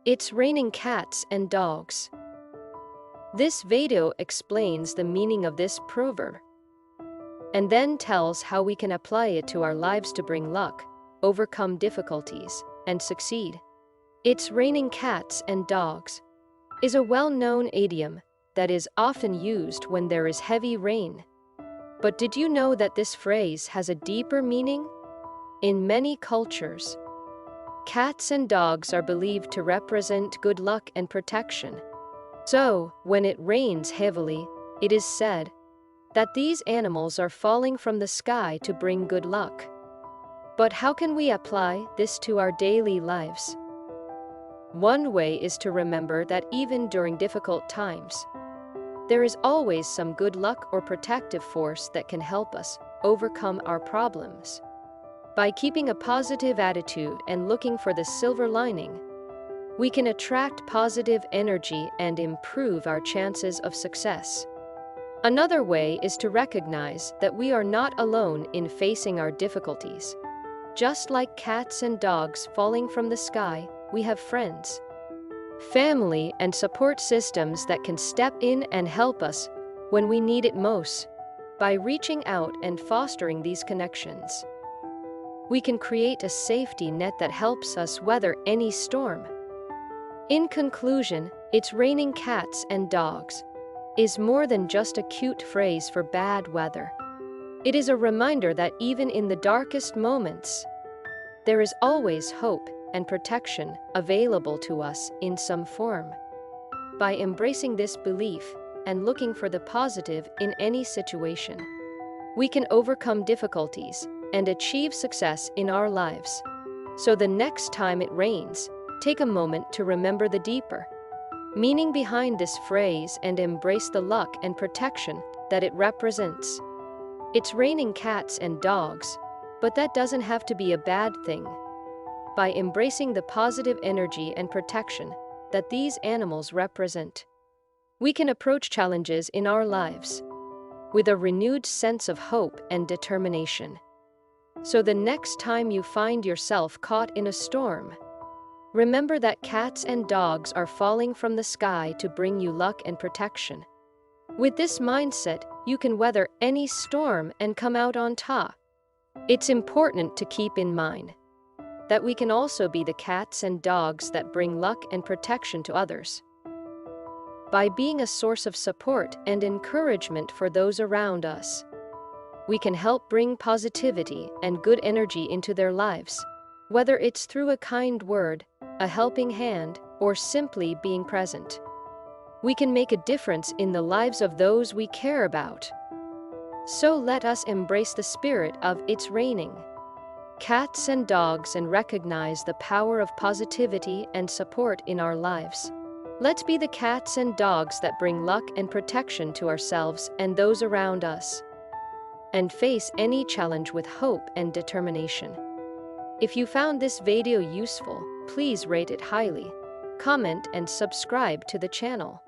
It's raining cats and dogs. This video explains the meaning of this proverb and then tells how we can apply it to our lives to bring luck, overcome difficulties, and succeed. It's raining cats and dogs is a well-known idiom that is often used when there is heavy rain. But did you know that this phrase has a deeper meaning? In many cultures, cats and dogs are believed to represent good luck and protection. So, when it rains heavily, it is said that these animals are falling from the sky to bring good luck. But how can we apply this to our daily lives? One way is to remember that even during difficult times, there is always some good luck or protective force that can help us overcome our problems. By keeping a positive attitude and looking for the silver lining, we can attract positive energy and improve our chances of success. Another way is to recognize that we are not alone in facing our difficulties. Just like cats and dogs falling from the sky, we have friends, family, and support systems that can step in and help us when we need it most. By reaching out and fostering these connections, we can create a safety net that helps us weather any storm. In conclusion, it's raining cats and dogs is more than just a cute phrase for bad weather. It is a reminder that even in the darkest moments, there is always hope and protection available to us in some form. By embracing this belief and looking for the positive in any situation, we can overcome difficulties and achieve success in our lives. So the next time it rains, take a moment to remember the deeper meaning behind this phrase and embrace the luck and protection that it represents. It's raining cats and dogs, but that doesn't have to be a bad thing. By embracing the positive energy and protection that these animals represent, we can approach challenges in our lives with a renewed sense of hope and determination. So the next time you find yourself caught in a storm, remember that cats and dogs are falling from the sky to bring you luck and protection. With this mindset, you can weather any storm and come out on top. It's important to keep in mind that we can also be the cats and dogs that bring luck and protection to others. By being a source of support and encouragement for those around us, we can help bring positivity and good energy into their lives, whether it's through a kind word, a helping hand, or simply being present. We can make a difference in the lives of those we care about. So let us embrace the spirit of It's Raining Cats and Dogs and recognize the power of positivity and support in our lives. Let's be the cats and dogs that bring luck and protection to ourselves and those around us, and face any challenge with hope and determination. If you found this video useful, please rate it highly, comment, and subscribe to the channel.